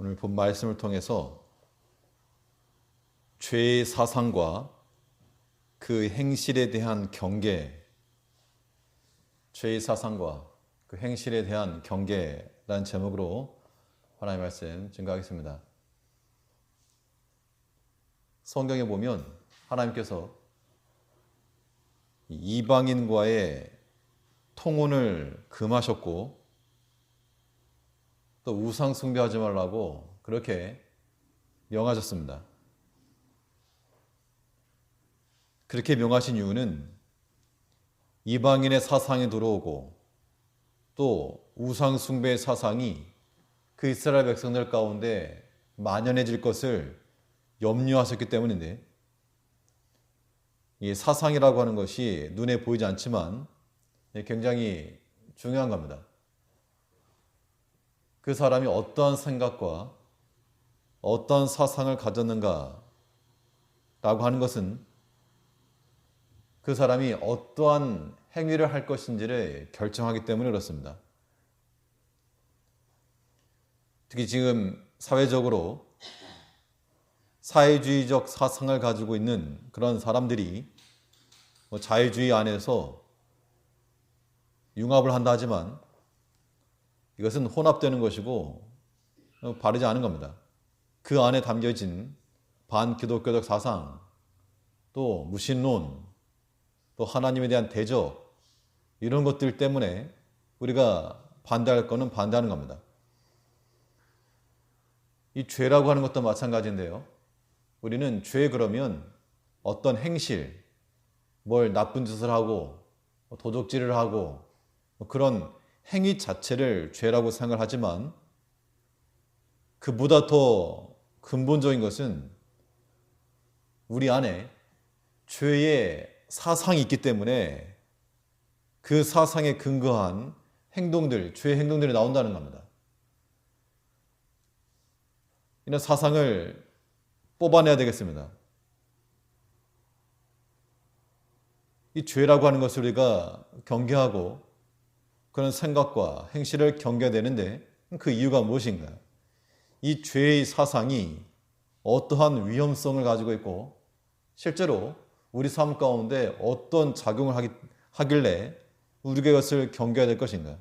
오늘 본 말씀을 통해서 죄의 사상과 그 행실에 대한 경계, 죄의 사상과 그 행실에 대한 경계라는 제목으로 하나님의 말씀 증거하겠습니다. 성경에 보면 하나님께서 이방인과의 통혼을 금하셨고 또 우상 숭배하지 말라고 그렇게 명하셨습니다. 그렇게 명하신 이유는 이방인의 사상이 들어오고 또 우상 숭배의 사상이 그 이스라엘 백성들 가운데 만연해질 것을 염려하셨기 때문인데, 이 사상이라고 하는 것이 눈에 보이지 않지만 굉장히 중요한 겁니다. 그 사람이 어떠한 생각과 어떠한 사상을 가졌는가 라고 하는 것은 그 사람이 어떠한 행위를 할 것인지를 결정하기 때문에 그렇습니다. 특히 지금 사회적으로 사회주의적 사상을 가지고 있는 그런 사람들이 자유주의 안에서 융합을 한다 하지만 이것은 혼합되는 것이고 바르지 않은 겁니다. 그 안에 담겨진 반기독교적 사상, 또 무신론, 또 하나님에 대한 대적, 이런 것들 때문에 우리가 반대할 거는 반대하는 겁니다. 이 죄라고 하는 것도 마찬가지인데요. 우리는 죄 그러면 어떤 행실, 뭘 나쁜 짓을 하고 도적질을 하고 그런 행위 자체를 죄라고 생각을 하지만, 그보다 더 근본적인 것은 우리 안에 죄의 사상이 있기 때문에 그 사상에 근거한 행동들, 죄의 행동들이 나온다는 겁니다. 이런 사상을 뽑아내야 되겠습니다. 이 죄라고 하는 것을 우리가 경계하고 그런 생각과 행실을 경계해야 되는데, 그 이유가 무엇인가? 이 죄의 사상이 어떠한 위험성을 가지고 있고 실제로 우리 삶 가운데 어떤 작용을 하길래 우리가 이것을 경계해야 될 것인가?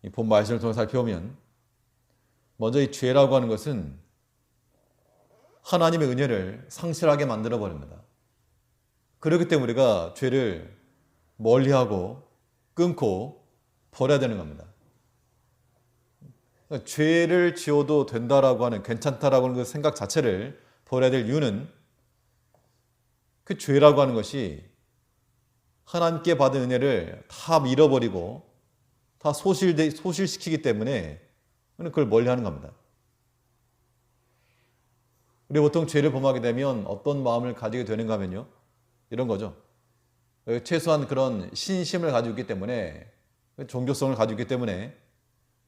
이 본 말씀을 통해 살펴보면 먼저 이 죄라고 하는 것은 하나님의 은혜를 상실하게 만들어 버립니다. 그렇기 때문에 우리가 죄를 멀리하고 끊고 버려야 되는 겁니다. 그러니까 죄를 지어도 된다라고 하는, 괜찮다라고 하는 그 생각 자체를 버려야 될 이유는 그 죄라고 하는 것이 하나님께 받은 은혜를 다 잃어버리고 다 소실시키기 때문에 그걸 멀리하는 겁니다. 우리 보통 죄를 범하게 되면 어떤 마음을 가지게 되는가 하면요, 이런 거죠. 최소한 그런 신심을 가지고 있기 때문에, 종교성을 가지고 있기 때문에,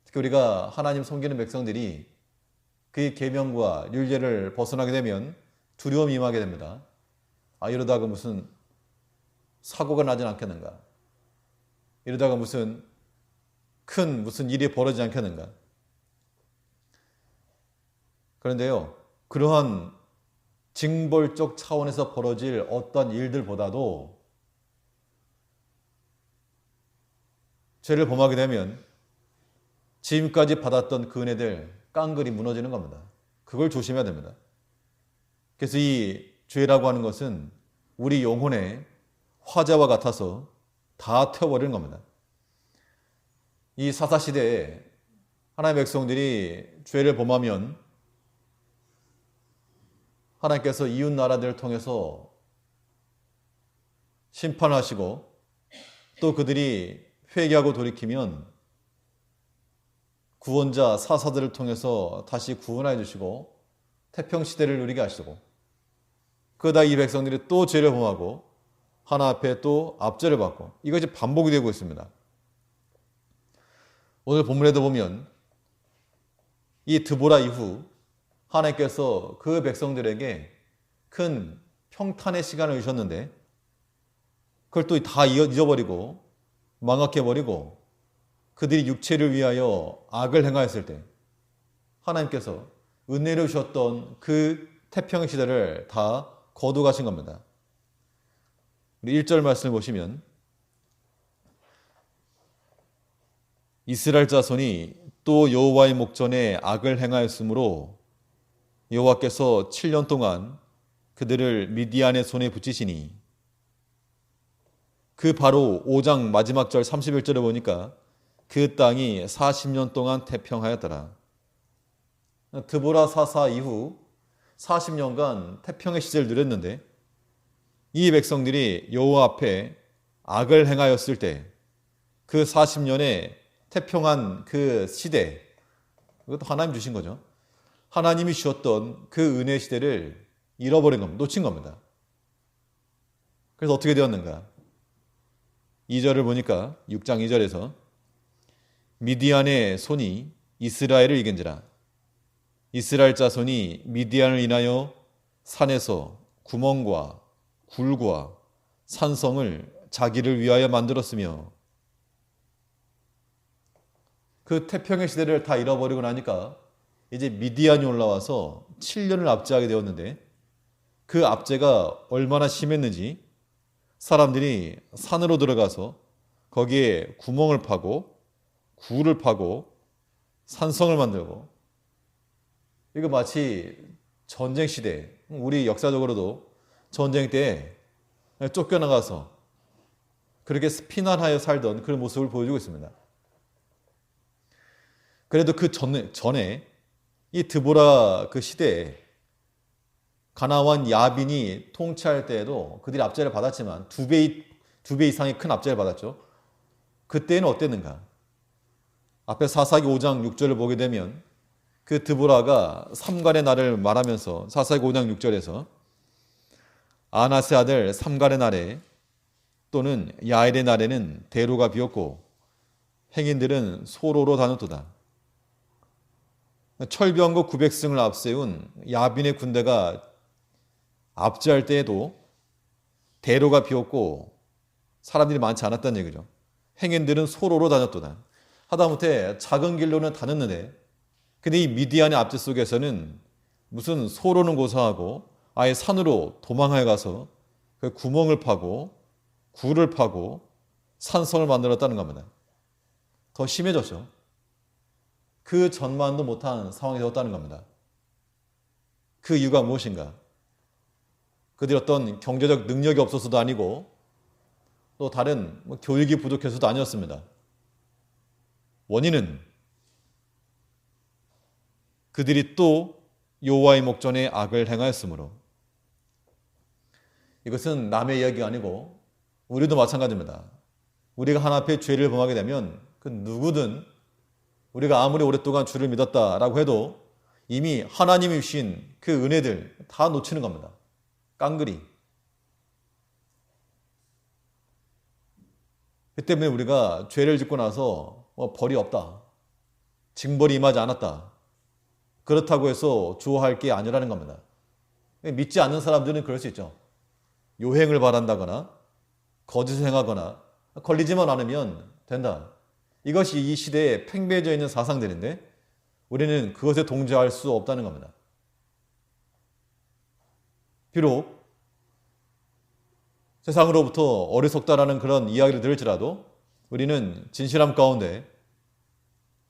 특히 우리가 하나님 섬기는 백성들이 그의 계명과 율례를 벗어나게 되면 두려움이 임하게 됩니다. 이러다가 무슨 사고가 나진 않겠는가? 이러다가 무슨 일이 벌어지지 않겠는가? 그런데요, 그러한 징벌적 차원에서 벌어질 어떤 일들보다도 죄를 범하게 되면 지금까지 받았던 그 은혜들 깡그리 무너지는 겁니다. 그걸 조심해야 됩니다. 그래서 이 죄라고 하는 것은 우리 영혼의 화재와 같아서 다 태워버리는 겁니다. 이 사사시대에 하나님의 백성들이 죄를 범하면 하나님께서 이웃 나라들을 통해서 심판하시고, 또 그들이 회개하고 돌이키면 구원자 사사들을 통해서 다시 구원해 주시고 태평시대를 누리게 하시고, 그러다 이 백성들이 또 죄를 범하고 하나 앞에 또 압제를 받고, 이것이 반복이 되고 있습니다. 오늘 본문에도 보면 이 드보라 이후 하나님께서 그 백성들에게 큰 평탄의 시간을 주셨는데 그걸 또 다 잊어버리고 망각해버리고 그들이 육체를 위하여 악을 행하였을 때 하나님께서 은혜를 주셨던 그 태평의 시대를 다 거두가신 겁니다. 우리 1절 말씀을 보시면 이스라엘 자손이 또 여호와의 목전에 악을 행하였으므로 여호와께서 7년 동안 그들을 미디안의 손에 붙이시니, 그 바로 5장 마지막 절 31절에 보니까 그 땅이 40년 동안 태평하였더라. 드보라 사사 이후 40년간 태평의 시절을 누렸는데 이 백성들이 여호와 앞에 악을 행하였을 때 그 40년의 태평한 그 시대, 그것도 하나님 주신 거죠. 하나님이 주셨던 그 은혜 시대를 잃어버린 겁니다. 놓친 겁니다. 그래서 어떻게 되었는가? 2절을 보니까 6장 2절에서 미디안의 손이 이스라엘을 이긴지라. 이스라엘 자손이 미디안을 인하여 산에서 구멍과 굴과 산성을 자기를 위하여 만들었으며, 그 태평의 시대를 다 잃어버리고 나니까 이제 미디안이 올라와서 7년을 압제하게 되었는데, 그 압제가 얼마나 심했는지 사람들이 산으로 들어가서 거기에 구멍을 파고 굴을 파고 산성을 만들고, 이거 마치 전쟁 시대, 우리 역사적으로도 전쟁 때 쫓겨나가서 그렇게 피난하여 살던 그런 모습을 보여주고 있습니다. 그래도 그 전에 이 드보라 그 시대에 가나안 야빈이 통치할 때에도 그들이 압제를 받았지만 두 배 이상의 큰 압제를 받았죠. 그때는 어땠는가? 앞에 사사기 5장 6절을 보게 되면 그 드보라가 삼갈의 날을 말하면서 사사기 5장 6절에서 아나스 아들 삼갈의 날에 또는 야엘의 날에는 대로가 비었고 행인들은 소로로 다녔도다. 철병거 900승을 앞세운 야빈의 군대가 압제할 때에도 대로가 비었고 사람들이 많지 않았다는 얘기죠. 행인들은 소로로 다녔도다. 하다못해 작은 길로는 다녔는데, 근데 이 미디안의 압제 속에서는 무슨 소로는 고사하고 아예 산으로 도망해 가서 그 구멍을 파고 굴을 파고 산성을 만들었다는 겁니다. 더 심해졌죠. 그 전만도 못한 상황이 되었다는 겁니다. 그 이유가 무엇인가? 그들이 어떤 경제적 능력이 없어서도 아니고 또 다른 교육이 부족해서도 아니었습니다. 원인은 그들이 또 여호와의 목전에 악을 행하였으므로. 이것은 남의 이야기가 아니고 우리도 마찬가지입니다. 우리가 하나 앞에 죄를 범하게 되면 그 누구든, 우리가 아무리 오랫동안 주를 믿었다라고 해도 이미 하나님이 주신 그 은혜들 다 놓치는 겁니다. 깡그리. 그 때문에 우리가 죄를 짓고 나서 벌이 없다, 징벌이 임하지 않았다, 그렇다고 해서 주어할 게 아니라는 겁니다. 믿지 않는 사람들은 그럴 수 있죠. 요행을 바란다거나 거짓을 행하거나 걸리지만 않으면 된다. 이것이 이 시대에 팽배해져 있는 사상들인데 우리는 그것에 동조할 수 없다는 겁니다. 비록 세상으로부터 어리석다라는 그런 이야기를 들을지라도 우리는 진실함 가운데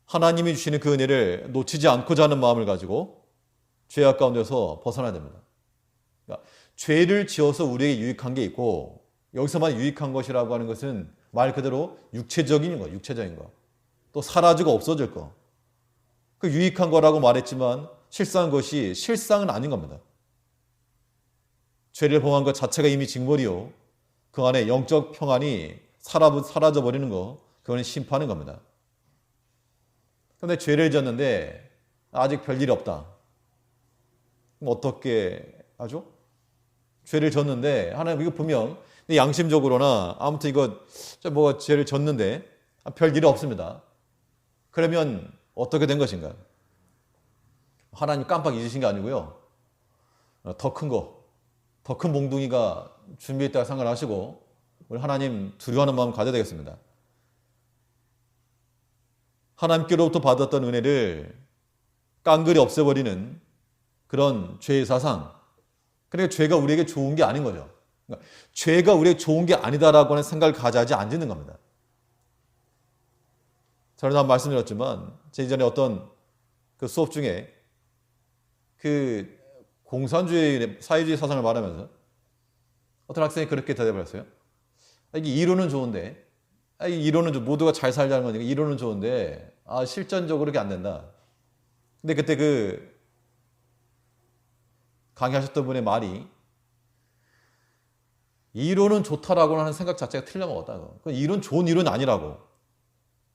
하나님이 주시는 그 은혜를 놓치지 않고자 하는 마음을 가지고 죄악 가운데서 벗어나야 됩니다. 그러니까 죄를 지어서 우리에게 유익한 게 있고, 여기서만 유익한 것이라고 하는 것은 말 그대로 육체적인 거, 육체적인 거. 또 사라지고 없어질 거. 그 유익한 거라고 말했지만 실상은 것이 실상은 아닌 겁니다. 죄를 범한 것 자체가 이미 징벌이요, 그 안에 영적 평안이 사라져버리는 거, 그거는 심판인 겁니다. 그런데 죄를 지었는데 아직 별일이 없다. 그럼 어떻게 하죠? 죄를 졌는데 하나님 이거 분명 양심적으로나 아무튼 이거 뭐가 죄를 졌는데 별일이 없습니다. 그러면 어떻게 된 것인가? 하나님 깜빡 잊으신 게 아니고요, 더 큰 거, 더 큰 몽둥이가 준비했다고 생각하시고 우리 하나님 두려워하는 마음 가져야 되겠습니다. 하나님께로부터 받았던 은혜를 깡그리 없애버리는 그런 죄의 사상. 그러니까 죄가 우리에게 좋은 게 아닌 거죠. 그러니까 죄가 우리에게 좋은 게 아니다라고 하는 생각을 가져야지 않는 겁니다. 저는 한 말씀드렸지만 제 이전에 어떤 그 수업 중에 그 공산주의, 사회주의 사상을 말하면서 어떤 학생이 그렇게 대답을 했어요. 이게 이론은 좋은데, 이론은 모두가 잘 살자는 거니까 이론은 좋은데, 실전적으로 그게 안 된다. 근데 그때 그 강의하셨던 분의 말이 이론은 좋다라고 하는 생각 자체가 틀려먹었다고. 그 이론 좋은 이론은 아니라고.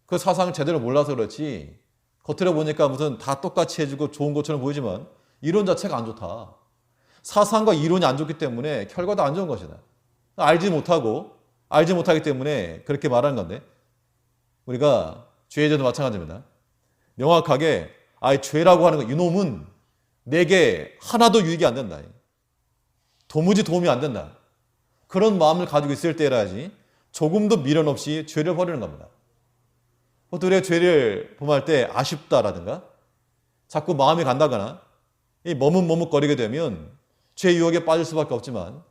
그 사상을 제대로 몰라서 그렇지. 겉으로 보니까 무슨 다 똑같이 해주고 좋은 것처럼 보이지만 이론 자체가 안 좋다. 사상과 이론이 안 좋기 때문에 결과도 안 좋은 것이다. 알지 못하기 때문에 그렇게 말하는 건데 우리가 죄에도 마찬가지입니다. 명확하게 죄라고 하는 거 이놈은 내게 하나도 유익이 안 된다. 도무지 도움이 안 된다. 그런 마음을 가지고 있을 때라야지 조금도 미련 없이 죄를 버리는 겁니다. 보통 우리가 죄를 범할 때 아쉽다라든가 자꾸 마음이 간다거나 이 머뭇머뭇거리게 되면 죄 유혹에 빠질 수밖에 없지만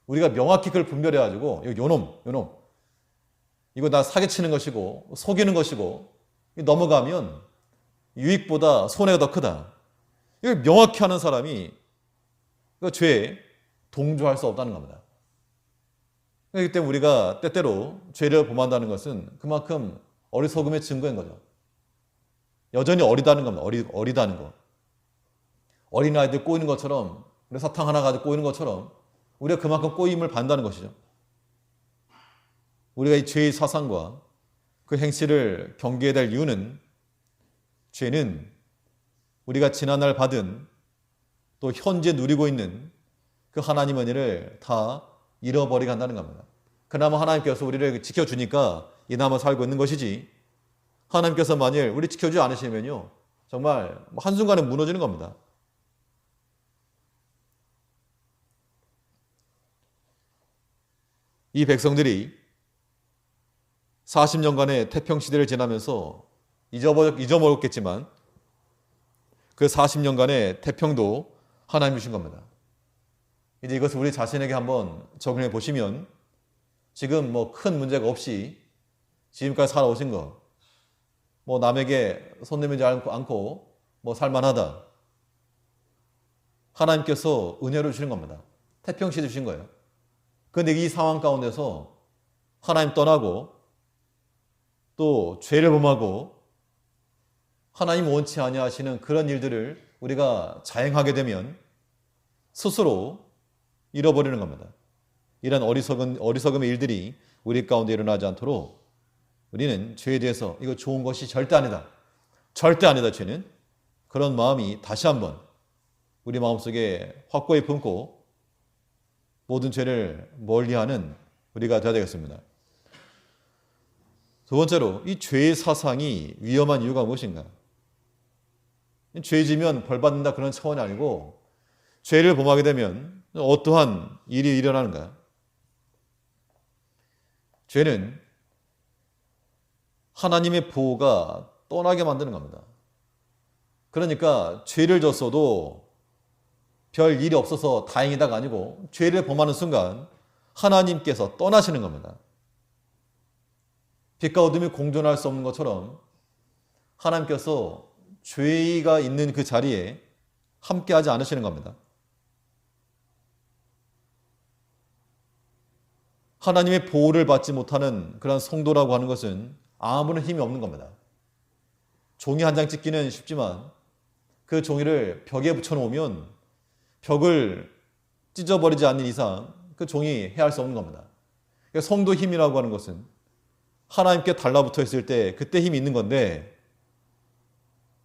우리가 명확히 그걸 분별해가지고 요놈 이거 나 사기치는 것이고 속이는 것이고 넘어가면 유익보다 손해가 더 크다. 이걸 명확히 하는 사람이 그 죄에 동조할 수 없다는 겁니다. 그렇기 때문에 우리가 때때로 죄를 범한다는 것은 그만큼 어리석음의 증거인 거죠. 여전히 어리다는 겁니다. 어리다는 거. 어린아이들 꼬이는 것처럼 우리 사탕 하나 가지고 꼬이는 것처럼 우리가 그만큼 꼬임을 받는다는 것이죠. 우리가 이 죄의 사상과 그 행실을 경계해야 될 이유는 죄는 우리가 지난날 받은 또 현재 누리고 있는 그 하나님의 은혜를 다 잃어버리게 한다는 겁니다. 그나마 하나님께서 우리를 지켜주니까 이나마 살고 있는 것이지 하나님께서 만일 우리 지켜주지 않으시면요 정말 한순간에 무너지는 겁니다. 이 백성들이 40년간의 태평시대를 지나면서 잊어먹었겠지만 그 40년간의 태평도 하나님이 주신 겁니다. 이제 이것을 우리 자신에게 한번 적용해 보시면 지금 큰 문제가 없이 지금까지 살아오신 거 남에게 손 내밀지 않고 살만하다. 하나님께서 은혜로 주시는 겁니다. 태평시대 주신 거예요. 그런데 이 상황 가운데서 하나님 떠나고 또 죄를 범하고 하나님 원치 아니하시는 그런 일들을 우리가 자행하게 되면 스스로 잃어버리는 겁니다. 이런 어리석음의 일들이 우리 가운데 일어나지 않도록 우리는 죄에 대해서 이거 좋은 것이 절대 아니다. 절대 아니다 죄는. 그런 마음이 다시 한번 우리 마음속에 확고히 품고 모든 죄를 멀리하는 우리가 되어야 되겠습니다. 두 번째로 이 죄의 사상이 위험한 이유가 무엇인가? 죄 지면 벌 받는다 그런 차원이 아니고 죄를 범하게 되면 어떠한 일이 일어나는가? 죄는 하나님의 보호가 떠나게 만드는 겁니다. 그러니까 죄를 졌어도 별 일이 없어서 다행이다가 아니고 죄를 범하는 순간 하나님께서 떠나시는 겁니다. 빛과 어둠이 공존할 수 없는 것처럼 하나님께서 죄가 있는 그 자리에 함께하지 않으시는 겁니다. 하나님의 보호를 받지 못하는 그런 성도라고 하는 것은 아무런 힘이 없는 겁니다. 종이 한 장 찢기는 쉽지만 그 종이를 벽에 붙여놓으면 벽을 찢어버리지 않는 이상 그 종이 헤아릴 수 없는 겁니다. 그러니까 성도 힘이라고 하는 것은 하나님께 달라붙어 있을 때 그때 힘이 있는 건데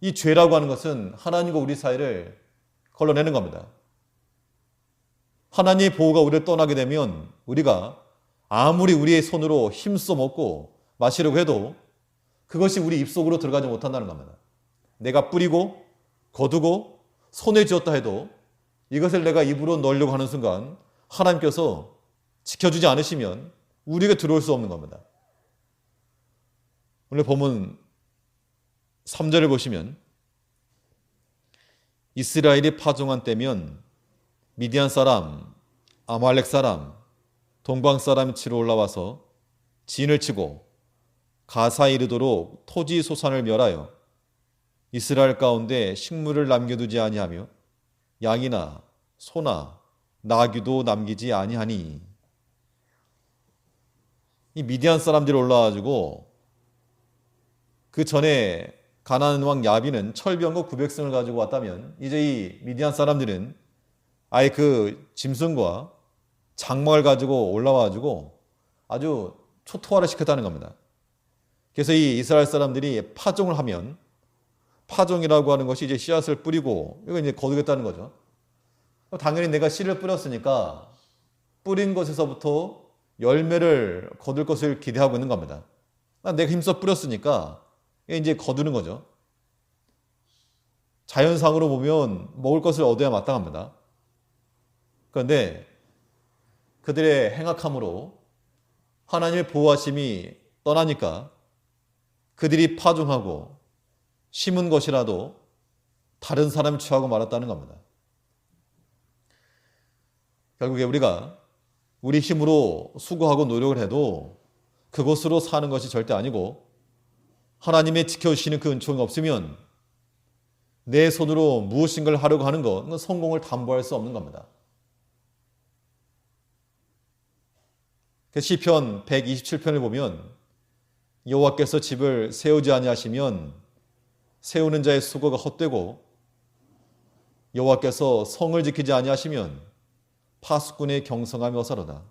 이 죄라고 하는 것은 하나님과 우리 사이를 걸러내는 겁니다. 하나님의 보호가 우리를 떠나게 되면 우리가 아무리 우리의 손으로 힘써 먹고 마시려고 해도 그것이 우리 입속으로 들어가지 못한다는 겁니다. 내가 뿌리고 거두고 손에 쥐었다 해도 이것을 내가 입으로 넣으려고 하는 순간 하나님께서 지켜주지 않으시면 우리에게 들어올 수 없는 겁니다. 오늘 본문 3절을 보시면 이스라엘이 파종한 때면 미디안 사람, 아말렉 사람, 동방 사람이 치러 올라와서 진을 치고 가사에 이르도록 토지 소산을 멸하여 이스라엘 가운데 식물을 남겨두지 아니하며 양이나 소나 나귀도 남기지 아니하니. 이 미디안 사람들이 올라와가지고 그 전에 가나안 왕 야빈은 철병거 900승을 가지고 왔다면 이제 이 미디안 사람들은 아예 그 짐승과 장막을 가지고 올라와가지고 아주 초토화를 시켰다는 겁니다. 그래서 이 이스라엘 사람들이 파종을 하면, 파종이라고 하는 것이 이제 씨앗을 뿌리고 이거 이제 거두겠다는 거죠. 당연히 내가 씨를 뿌렸으니까 뿌린 것에서부터 열매를 거둘 것을 기대하고 있는 겁니다. 내가 힘써 뿌렸으니까 이제 거두는 거죠. 자연상으로 보면 먹을 것을 얻어야 마땅합니다. 그런데 그들의 행악함으로 하나님의 보호하심이 떠나니까 그들이 파종하고 심은 것이라도 다른 사람이 취하고 말았다는 겁니다. 결국에 우리가 우리 힘으로 수고하고 노력을 해도 그것으로 사는 것이 절대 아니고 하나님의 지켜주시는 그 은총이 없으면 내 손으로 무엇인가를 하려고 하는 것, 성공을 담보할 수 없는 겁니다. 시편 127편을 보면 여호와께서 집을 세우지 아니하시면 세우는 자의 수고가 헛되고 여호와께서 성을 지키지 아니하시면 파수꾼의 경성함이 어사로다.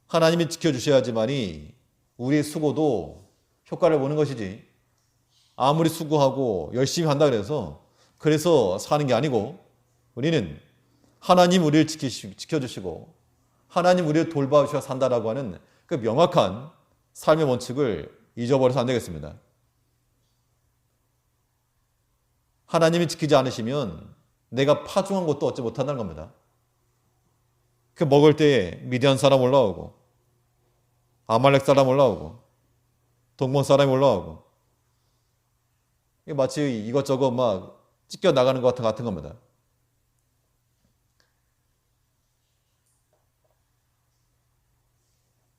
하나님이 지켜주셔야지만이 우리의 수고도 효과를 보는 것이지, 아무리 수고하고 열심히 한다 그래서 사는 게 아니고, 우리는 하나님 우리를 지켜주시고 하나님 우리를 돌봐주셔 산다라고 하는 그 명확한 삶의 원칙을 잊어버려서 안 되겠습니다. 하나님이 지키지 않으시면 내가 파종한 것도 얻지 못한다는 겁니다. 그 먹을 때에 미디안 사람 올라오고 아말렉 사람 올라오고 동방 사람이 올라오고 마치 이것저것 막 찢겨 나가는 것 같은 겁니다.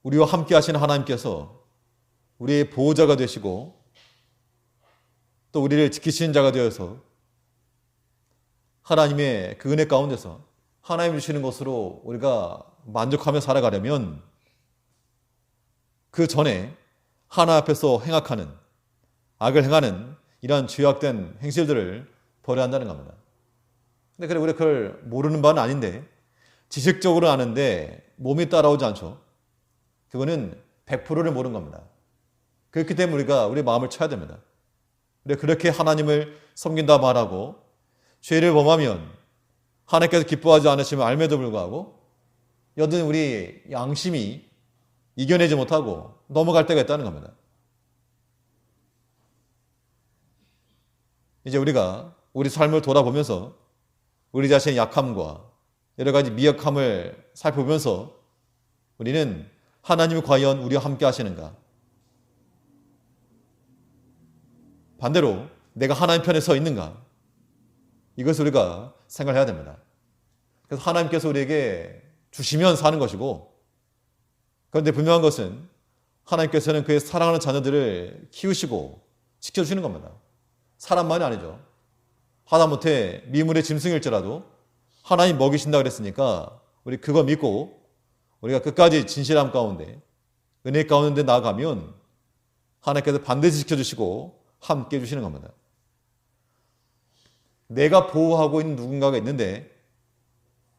우리와 함께 하시는 하나님께서 우리의 보호자가 되시고 또 우리를 지키시는 자가 되어서 하나님의 그 은혜 가운데서 하나님 주시는 것으로 우리가 만족하며 살아가려면 그 전에 하나 앞에서 행악하는, 악을 행하는 이러한 죄악된 행실들을 버려야 한다는 겁니다. 근데 그래 우리가 그걸 모르는 바는 아닌데, 지식적으로 아는데 몸이 따라오지 않죠. 그거는 100%를 모르는 겁니다. 그렇기 때문에 우리가 우리 마음을 쳐야 됩니다. 그렇게 하나님을 섬긴다 말하고 죄를 범하면 하나님께서 기뻐하지 않으시면 알매도 불구하고 여든 우리 양심이 이겨내지 못하고 넘어갈 때가 있다는 겁니다. 이제 우리가 우리 삶을 돌아보면서 우리 자신의 약함과 여러 가지 미약함을 살펴보면서 우리는 하나님이 과연 우리와 함께 하시는가? 반대로 내가 하나님 편에 서 있는가? 이것을 우리가 생각해야 됩니다. 그래서 하나님께서 우리에게 주시면 사는 것이고, 그런데 분명한 것은 하나님께서는 그의 사랑하는 자녀들을 키우시고 지켜주시는 겁니다. 사람만이 아니죠. 하다못해 미물의 짐승일지라도 하나님 먹이신다 그랬으니까 우리 그거 믿고 우리가 끝까지 진실함 가운데 은혜 가운데 나아가면 하나님께서 반드시 지켜주시고 함께 해주시는 겁니다. 내가 보호하고 있는 누군가가 있는데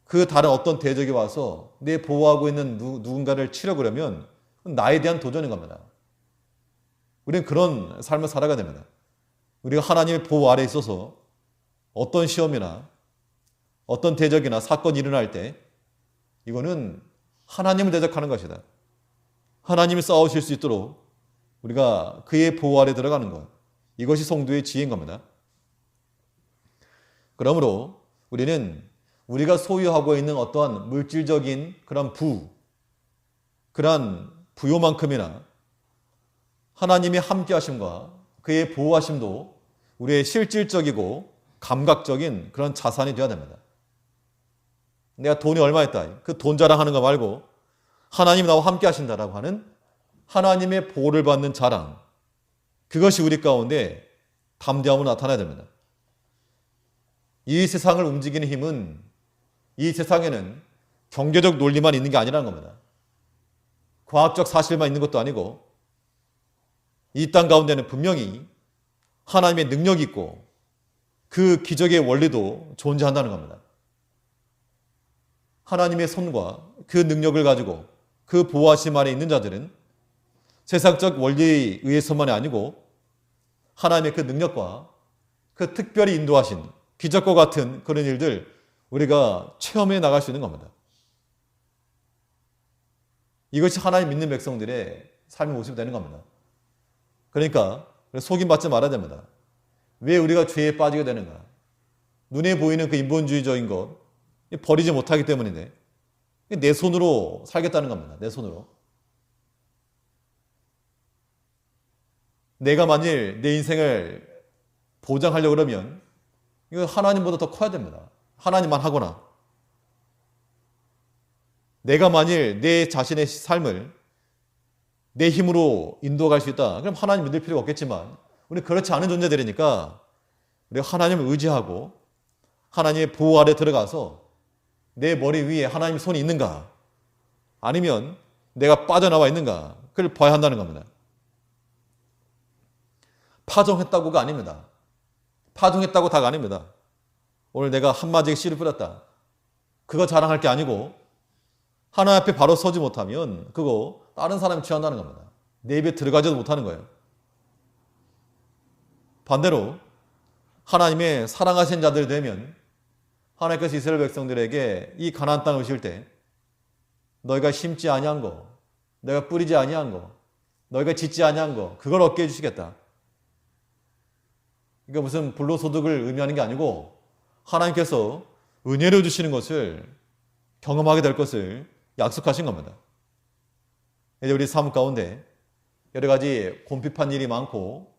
그 다른 어떤 대적이 와서 내 보호하고 있는 누군가를 치려고 그러면 나에 대한 도전인 겁니다. 우리는 그런 삶을 살아가야 됩니다. 우리가 하나님의 보호 아래에 있어서 어떤 시험이나 어떤 대적이나 사건이 일어날 때 이거는 하나님을 대적하는 것이다. 하나님이 싸우실 수 있도록 우리가 그의 보호 아래 들어가는 것. 이것이 성도의 지혜인 겁니다. 그러므로 우리는 우리가 소유하고 있는 어떠한 물질적인 그런 그러한 부요만큼이나 하나님의 함께하심과 그의 보호하심도 우리의 실질적이고 감각적인 그런 자산이 되어야 됩니다. 내가 돈이 얼마 있다. 그 돈 자랑하는 거 말고 하나님 나와 함께 하신다라고 하는 하나님의 보호를 받는 자랑. 그것이 우리 가운데 담대함으로 나타나야 됩니다. 이 세상을 움직이는 힘은 이 세상에는 경제적 논리만 있는 게 아니라는 겁니다. 과학적 사실만 있는 것도 아니고 이 땅 가운데는 분명히 하나님의 능력이 있고 그 기적의 원리도 존재한다는 겁니다. 하나님의 손과 그 능력을 가지고 그 보호하심 아래 있는 자들은 세상적 원리에 의해서만이 아니고 하나님의 그 능력과 그 특별히 인도하신 기적과 같은 그런 일들 우리가 체험해 나갈 수 있는 겁니다. 이것이 하나님 믿는 백성들의 삶의 모습이 되는 겁니다. 그러니까 속임받지 말아야 됩니다. 왜 우리가 죄에 빠지게 되는가? 눈에 보이는 그 인본주의적인 것 버리지 못하기 때문인데 내 손으로 살겠다는 겁니다. 내 손으로. 내가 만일 내 인생을 보장하려고 그러면 이거 하나님보다 더 커야 됩니다. 하나님만 하거나. 내가 만일 내 자신의 삶을 내 힘으로 인도할 수 있다. 그럼 하나님 믿을 필요가 없겠지만 우리 그렇지 않은 존재들이니까 우리가 하나님을 의지하고 하나님의 보호 아래 들어가서 내 머리 위에 하나님의 손이 있는가 아니면 내가 빠져나와 있는가 그걸 봐야 한다는 겁니다. 파종했다고가 아닙니다. 파종했다고 다가 아닙니다. 오늘 내가 한마디에 씨를 뿌렸다. 그거 자랑할 게 아니고 하나님 앞에 바로 서지 못하면 그거 다른 사람이 취한다는 겁니다. 내 입에 들어가지도 못하는 거예요. 반대로 하나님의 사랑하신 자들이 되면 하나님께서 이스라엘 백성들에게 이 가나안 땅을 주실 때 너희가 심지 아니한 거, 너희가 뿌리지 아니한 거, 너희가 짓지 아니한 거 그걸 얻게 해주시겠다. 그러니까 무슨 불로소득을 의미하는 게 아니고 하나님께서 은혜로 주시는 것을 경험하게 될 것을 약속하신 겁니다. 이제 우리 삶 가운데 여러 가지 곰핍한 일이 많고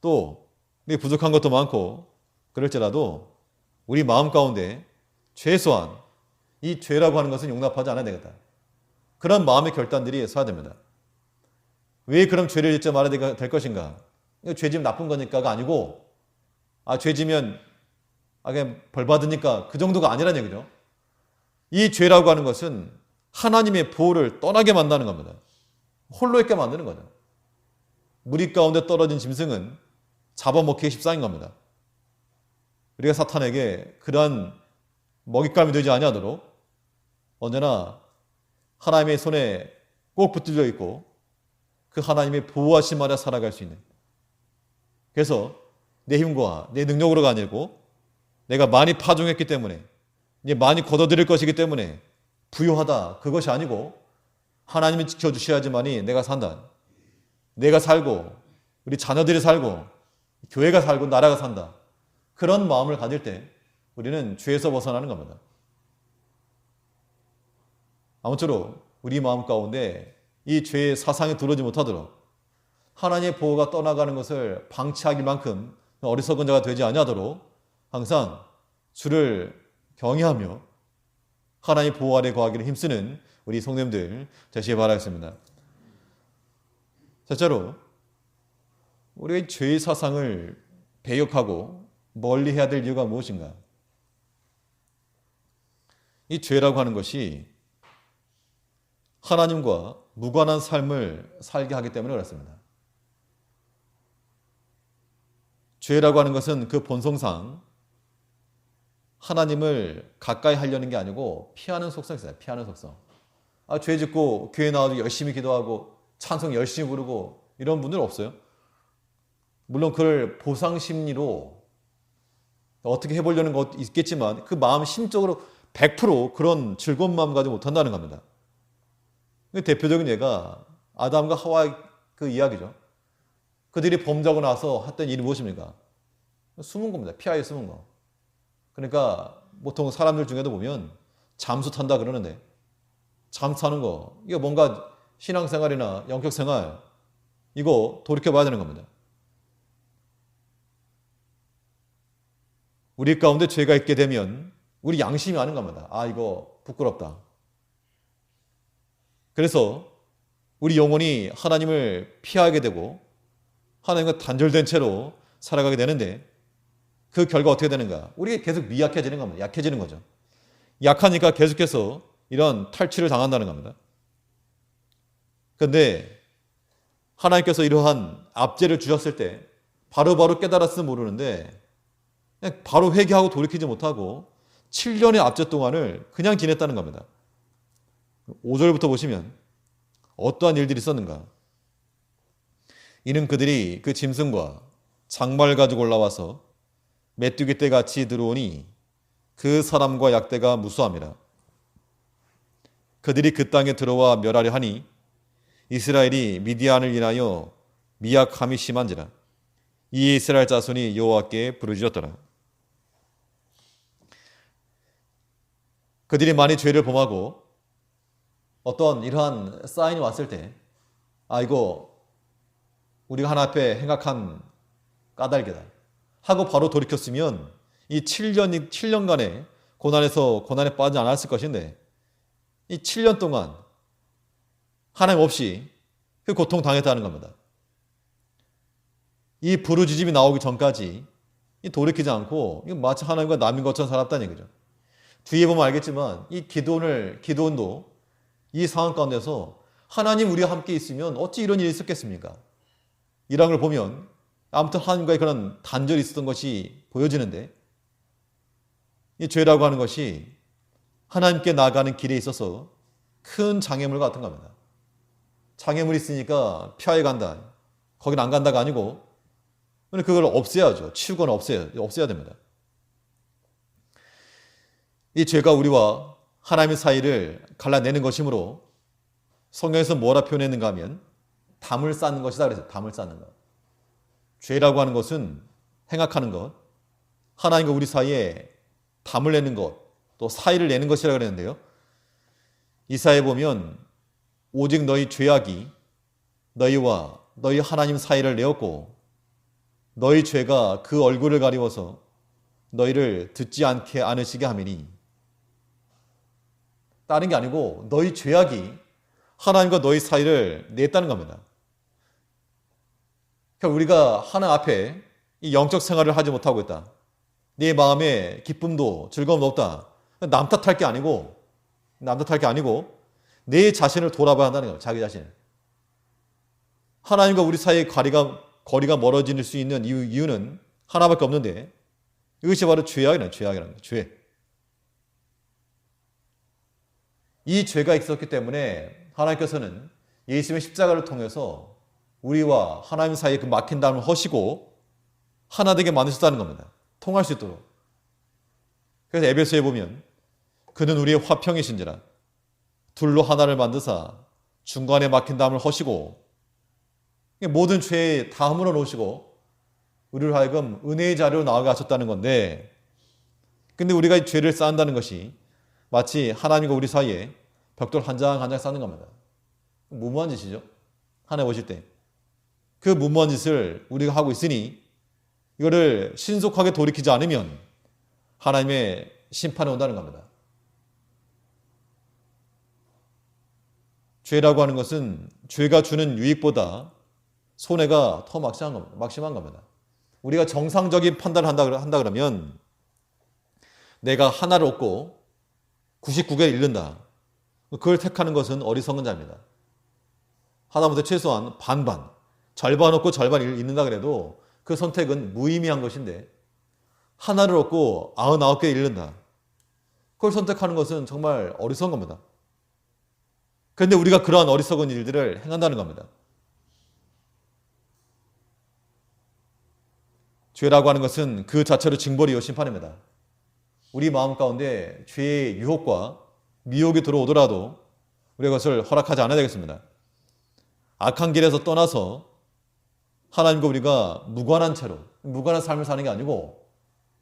또 부족한 것도 많고 그럴지라도 우리 마음 가운데 최소한 이 죄라고 하는 것은 용납하지 않아야 되겠다. 그런 마음의 결단들이 서야 됩니다. 왜 그럼 죄를 짓지 말아야 될 것인가? 죄 지면 나쁜 거니까가 아니고 죄 지면 그냥 벌 받으니까 그 정도가 아니라는 얘기죠. 이 죄라고 하는 것은 하나님의 보호를 떠나게 만드는 겁니다. 홀로 있게 만드는 거죠. 무리 가운데 떨어진 짐승은 잡아먹기에 십상인 겁니다. 우리가 사탄에게 그러한 먹잇감이 되지 아니하도록 언제나 하나님의 손에 꼭 붙들려 있고 그 하나님의 보호하심 아래 살아갈 수 있는, 그래서 내 힘과 내 능력으로가 아니고 내가 많이 파종했기 때문에 이제 많이 걷어들일 것이기 때문에 부유하다 그것이 아니고 하나님이 지켜주셔야지만이 내가 산다. 내가 살고 우리 자녀들이 살고 교회가 살고 나라가 산다. 그런 마음을 가질 때 우리는 죄에서 벗어나는 겁니다. 아무쪼록 우리 마음 가운데 이 죄의 사상이 들어오지 못하도록 하나님의 보호가 떠나가는 것을 방치하기 만큼 어리석은 자가 되지 아니하도록 항상 주를 경외하며 하나님 보호 아래 거하기를 힘쓰는 우리 성도님들 되시기 바라겠습니다. 첫째로 우리가 죄의 사상을 배격하고 멀리 해야 될 이유가 무엇인가? 이 죄라고 하는 것이 하나님과 무관한 삶을 살게 하기 때문에 그렇습니다. 죄라고 하는 것은 그 본성상 하나님을 가까이 하려는 게 아니고 피하는 속성이 있어요. 피하는 속성. 죄 짓고 교회 나와서 열심히 기도하고 찬송 열심히 부르고 이런 분들 없어요. 물론 그걸 보상 심리로 어떻게 해보려는 것 있겠지만 그 마음 심적으로 100% 그런 즐거운 마음 가지고 못한다는 겁니다. 대표적인 예가 아담과 하와의 그 이야기죠. 그들이 범죄하고 나서 했던 일이 무엇입니까? 숨은 겁니다. 피하에 숨은 거. 그러니까 보통 사람들 중에도 보면 잠수 탄다 그러는데 잠수 타는 거 이게 뭔가 신앙생활이나 영적생활 이거 돌이켜봐야 되는 겁니다. 우리 가운데 죄가 있게 되면 우리 양심이 아는 겁니다. 아, 이거 부끄럽다. 그래서 우리 영혼이 하나님을 피하게 되고 하나님과 단절된 채로 살아가게 되는데 그 결과 어떻게 되는가? 우리가 계속 미약해지는 겁니다. 약해지는 거죠. 약하니까 계속해서 이런 탈취를 당한다는 겁니다. 그런데 하나님께서 이러한 압제를 주셨을 때 바로바로 깨달았으면 모르는데 그냥 바로 회개하고 돌이키지 못하고 7년의 압제 동안을 그냥 지냈다는 겁니다. 5절부터 보시면 어떠한 일들이 있었는가? 이는 그들이 그 짐승과 장말 가지고 올라와서 메뚜기 떼 같이 들어오니 그 사람과 약대가 무수함이라. 그들이 그 땅에 들어와 멸하려 하니 이스라엘이 미디안을 인하여 미약함이 심한지라. 이 이스라엘 자손이 여호와께 부르짖었더라. 그들이 많이 죄를 범하고 어떤 이러한 사인이 왔을 때 아, 이거 우리가 하나 앞에 행악한 까닭이다 하고 바로 돌이켰으면 이 7년간의 고난에 빠지지 않았을 것인데 이 7년 동안 하나님 없이 그 고통 당했다는 겁니다. 이 부르짖음이 나오기 전까지 돌이키지 않고 마치 하나님과 남인 것처럼 살았다는 얘기죠. 뒤에 보면 알겠지만 이 기드온도 이 상황 가운데서 하나님 우리와 함께 있으면 어찌 이런 일이 있었겠습니까? 이런 걸 보면 아무튼 하나님과의 그런 단절이 있었던 것이 보여지는데 이 죄라고 하는 것이 하나님께 나아가는 길에 있어서 큰 장애물 같은 겁니다. 장애물이 있으니까 피하여 간다. 거긴 안 간다가 아니고 그걸 없애야죠. 치우거나 없애야 됩니다. 이 죄가 우리와 하나님의 사이를 갈라내는 것이므로 성경에서 뭐라 표현했는가 하면 담을 쌓는 것이다 그랬어요. 담을 쌓는 것. 죄라고 하는 것은 행악하는 것, 하나님과 우리 사이에 담을 내는 것, 또 사이를 내는 것이라 그랬는데요. 이사야에 보면 오직 너희 죄악이 너희와 너희 하나님 사이를 내었고 너희 죄가 그 얼굴을 가리워서 너희를 듣지 않으시게 하매니 다른 게 아니고 너희 죄악이 하나님과 너희 사이를 냈다는 겁니다. 그러니까 우리가 하나님 앞에 이 영적 생활을 하지 못하고 있다. 네 마음에 기쁨도 즐거움도 없다. 남 탓할 게 아니고 내 자신을 돌아봐야 한다는 거예요. 자기 자신을. 하나님과 우리 사이의 거리가 멀어질 수 있는 이유는 하나밖에 없는데 이것이 바로 죄악이라는 거예요. 죄. 이 죄가 있었기 때문에 하나님께서는 예수님의 십자가를 통해서 우리와 하나님 사이에 그 막힌 담을 허시고 하나 되게 만드셨다는 겁니다. 통할 수 있도록. 그래서 에베소에 보면 그는 우리의 화평이신지라 둘로 하나를 만드사 중간에 막힌 담을 허시고 모든 죄에 다 허물어 놓으시고 우리를 하여금 은혜의 자리로 나아가 하셨다는 건데 근데 우리가 이 죄를 쌓는다는 것이 마치 하나님과 우리 사이에 벽돌 한 장 한 장 쌓는 겁니다. 무모한 짓이죠. 하나님 오실 때. 그 무모한 짓을 우리가 하고 있으니 이거를 신속하게 돌이키지 않으면 하나님의 심판이 온다는 겁니다. 죄라고 하는 것은 죄가 주는 유익보다 손해가 더 막심한 겁니다. 우리가 정상적인 판단을 한다 그러면 내가 하나를 얻고 99개를 잃는다. 그걸 택하는 것은 어리석은 자입니다. 하다못해 최소한 반반, 절반 얻고 절반 잃는다 그래도 그 선택은 무의미한 것인데 하나를 얻고 99개 잃는다. 그걸 선택하는 것은 정말 어리석은 겁니다. 그런데 우리가 그러한 어리석은 일들을 행한다는 겁니다. 죄라고 하는 것은 그 자체로 징벌이요 심판입니다. 우리 마음 가운데 죄의 유혹과 미혹이 들어오더라도 우리가 그것을 허락하지 않아야 되겠습니다. 악한 길에서 떠나서 하나님과 우리가 무관한 채로 무관한 삶을 사는 게 아니고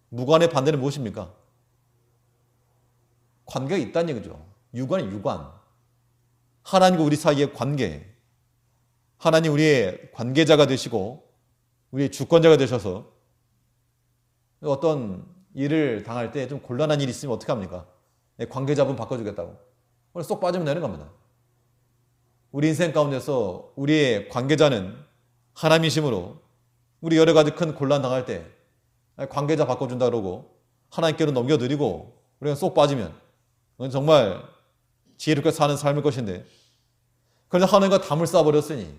무관의 반대는 무엇입니까? 관계가 있다는 얘기죠. 유관이 유관. 하나님과 우리 사이의 관계. 하나님 우리의 관계자가 되시고 우리의 주권자가 되셔서 어떤 일을 당할 때 좀 곤란한 일이 있으면 어떻게 합니까? 관계자분 바꿔주겠다고. 오늘 쏙 빠지면 되는 겁니다. 우리 인생 가운데서 우리의 관계자는 하나님이심으로 우리 여러 가지 큰 곤란 당할 때 관계자 바꿔준다 그러고 하나님께로 넘겨드리고 우리가 쏙 빠지면 그건 정말 지혜롭게 사는 삶일 것인데, 그런데 하나님과 담을 쌓아버렸으니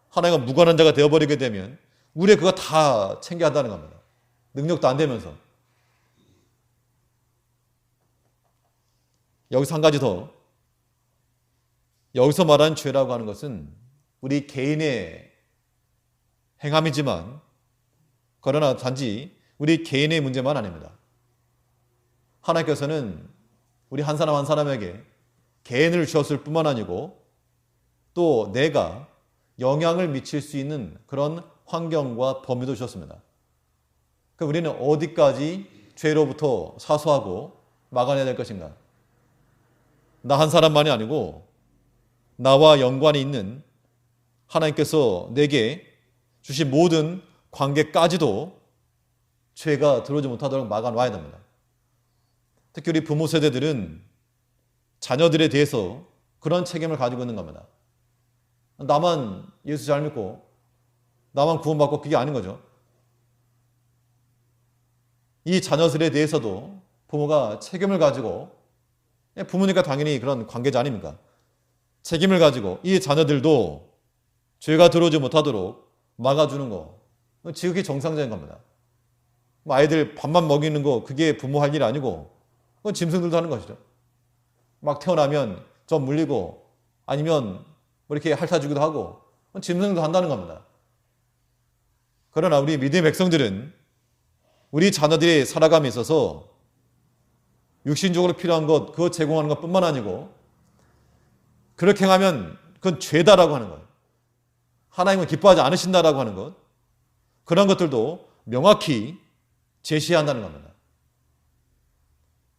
하나님과 무관한 자가 되어버리게 되면 우리 그거 다 챙겨야 한다는 겁니다. 능력도 안 되면서. 여기서 한 가지 더, 여기서 말하는 죄라고 하는 것은 우리 개인의 행함이지만 그러나 단지 우리 개인의 문제만 아닙니다. 하나님께서는 우리 한 사람 한 사람에게 개인을 주셨을 뿐만 아니고 또 내가 영향을 미칠 수 있는 그런 환경과 범위도 주셨습니다. 그럼 우리는 어디까지 죄로부터 사수하고 막아내야 될 것인가? 나 한 사람만이 아니고 나와 연관이 있는 하나님께서 내게 주신 모든 관계까지도 죄가 들어오지 못하도록 막아놔야 됩니다. 특히 우리 부모 세대들은 자녀들에 대해서 그런 책임을 가지고 있는 겁니다. 나만 예수 잘 믿고 나만 구원받고 그게 아닌 거죠. 이 자녀들에 대해서도 부모가 책임을 가지고, 부모니까 당연히 그런 관계자 아닙니까? 책임을 가지고 이 자녀들도 죄가 들어오지 못하도록 막아주는 거, 지극히 정상적인 겁니다. 아이들 밥만 먹이는 거 그게 부모 할 일 아니고 그건 짐승들도 하는 것이죠. 막 태어나면 좀 물리고 아니면 뭐 이렇게 핥아주기도 하고 그건 짐승도 한다는 겁니다. 그러나 우리 믿음의 백성들은 우리 자녀들이 살아감에 있어서 육신적으로 필요한 것 그거 제공하는 것뿐만 아니고 그렇게 행하면 그건 죄다라고 하는 것, 하나님은 기뻐하지 않으신다라고 하는 것, 그런 것들도 명확히 제시해야 한다는 겁니다.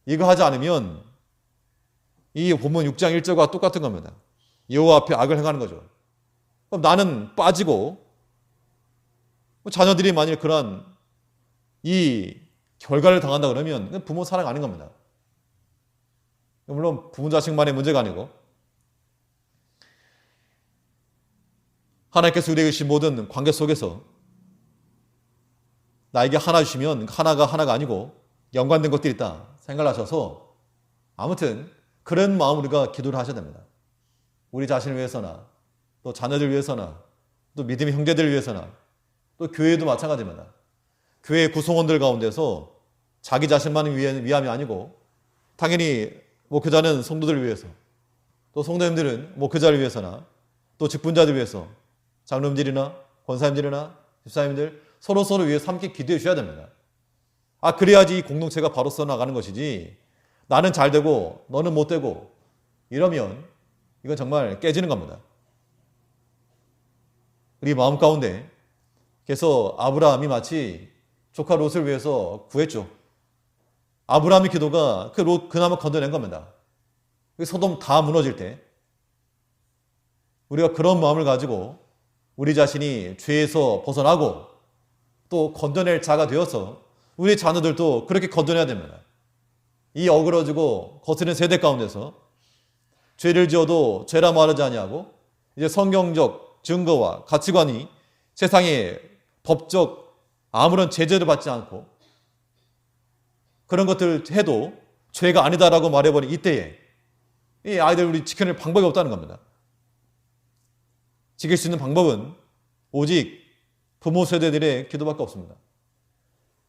이거 하지 않으면 이 본문 6장 1절과 똑같은 겁니다. 여호와 앞에 악을 행하는 거죠. 그럼 나는 빠지고 자녀들이 만일 그런 이 결과를 당한다 그러면 부모 사랑 아닌 겁니다. 물론 부모 자식만의 문제가 아니고 하나님께서 우리에게 주신 모든 관계 속에서 나에게 하나 주시면 하나가 아니고 연관된 것들이 있다 생각을 하셔서 아무튼 그런 마음으로 우리가 기도를 하셔야 됩니다. 우리 자신을 위해서나 또 자녀들 위해서나 또 믿음의 형제들을 위해서나 또 교회도 마찬가지입니다. 교회 구성원들 가운데서 자기 자신만을 위함이 아니고 당연히 목회자는 성도들을 위해서 또 성도님들은 목회자를 위해서나 또 직분자들 위해서 장로님들이나 권사님들이나 집사님들 서로 위해서 함께 기도해 주셔야 됩니다. 그래야지 이 공동체가 바로 써나가는 것이지 나는 잘 되고 너는 못 되고 이러면 이건 정말 깨지는 겁니다. 우리 마음 가운데 그래서 아브라함이 마치 조카 롯을 위해서 구했죠. 아브라함의 기도가 그 롯 그나마 건져낸 겁니다. 소돔 다 무너질 때 우리가 그런 마음을 가지고 우리 자신이 죄에서 벗어나고 또 건져낼 자가 되어서 우리 자녀들도 그렇게 건져내야 됩니다. 이 어그러지고 거스는 세대 가운데서 죄를 지어도 죄라 말하지 아니하고 이제 성경적 증거와 가치관이 세상에 법적 아무런 제재를 받지 않고 그런 것들 해도 죄가 아니다라고 말해버린 이때에 이 아이들 우리 지켜낼 방법이 없다는 겁니다. 지킬 수 있는 방법은 오직 부모 세대들의 기도밖에 없습니다.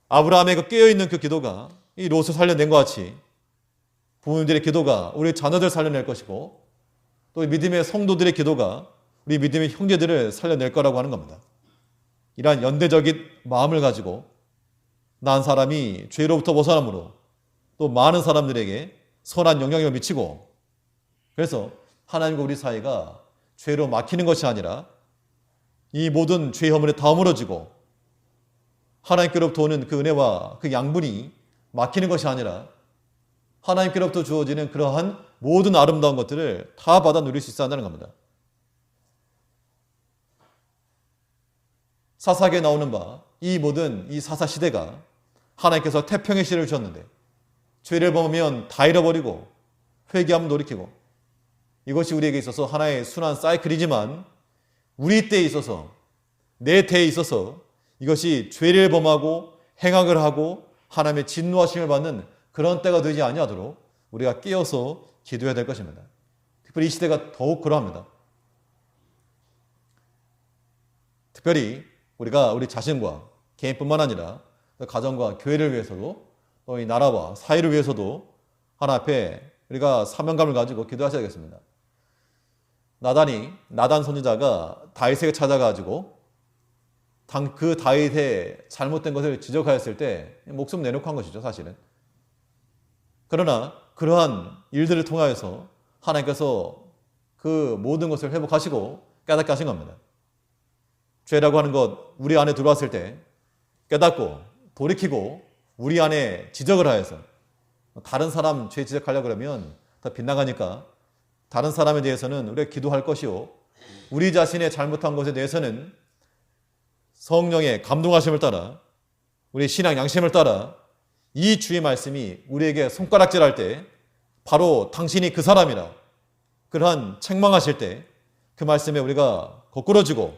아브라함의 그 깨어있는 그 기도가 이 롯을 살려낸 것 같이 부모님들의 기도가 우리 자녀들 살려낼 것이고 또 믿음의 성도들의 기도가 우리 믿음의 형제들을 살려낼 거라고 하는 겁니다. 이러한 연대적인 마음을 가지고 난 사람이 죄로부터 벗어남으로 또 많은 사람들에게 선한 영향을 미치고 그래서 하나님과 우리 사이가 죄로 막히는 것이 아니라 이 모든 죄 허물에 다 어무러지고 하나님께로부터 오는 그 은혜와 그 양분이 막히는 것이 아니라 하나님께로부터 주어지는 그러한 모든 아름다운 것들을 다 받아 누릴 수 있어야 한다는 겁니다. 사사기에 나오는 바 이 모든 이 사사 시대가 하나님께서 태평의 시를 주셨는데 죄를 범하면 다 잃어버리고 회개하면 돌이키고 이것이 우리에게 있어서 하나의 순환 사이클이지만 우리 때에 있어서 내 때에 있어서 이것이 죄를 범하고 행악을 하고 하나님의 진노하심을 받는 그런 때가 되지 아니하도록 우리가 깨어서 기도해야 될 것입니다. 특별히 이 시대가 더욱 그러합니다. 특별히 우리가 우리 자신과 개인뿐만 아니라 가정과 교회를 위해서도 또 이 나라와 사회를 위해서도 하나 앞에 우리가 사명감을 가지고 기도하셔야겠습니다. 나단 선지자가 다윗에게 찾아가지고 그 다윗의 잘못된 것을 지적하였을 때 목숨 내놓고 한 것이죠, 사실은. 그러나 그러한 일들을 통하여서 하나님께서 그 모든 것을 회복하시고 깨닫게 하신 겁니다. 죄라고 하는 것 우리 안에 들어왔을 때 깨닫고 돌이키고 우리 안에 지적을 하여서 다른 사람 죄 지적하려고 그러면 더 빗나가니까 다른 사람에 대해서는 우리가 기도할 것이요 우리 자신의 잘못한 것에 대해서는 성령의 감동하심을 따라 우리 신앙 양심을 따라 이 주의 말씀이 우리에게 손가락질할 때 바로 당신이 그 사람이라 그러한 책망하실 때 그 말씀에 우리가 거꾸러지고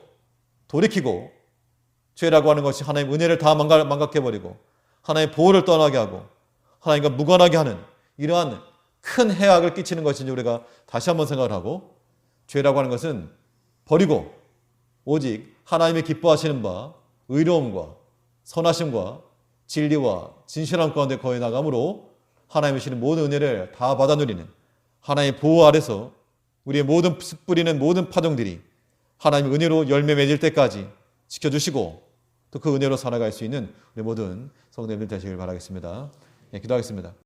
돌이키고 죄라고 하는 것이 하나님의 은혜를 다 망각해버리고 하나님의 보호를 떠나게 하고 하나님과 무관하게 하는 이러한 큰 해악을 끼치는 것인지 우리가 다시 한번 생각을 하고 죄라고 하는 것은 버리고 오직 하나님의 기뻐하시는 바 의로움과 선하심과 진리와 진실함 가운데 거해 나감으로 하나님이 주시는 모든 은혜를 다 받아 누리는 하나님의 보호 아래서 우리의 모든 뿌리는 모든 파종들이 하나님의 은혜로 열매 맺을 때까지 지켜주시고 또 그 은혜로 살아갈 수 있는 우리 모든 성도님들 되시길 바라겠습니다. 기도하겠습니다.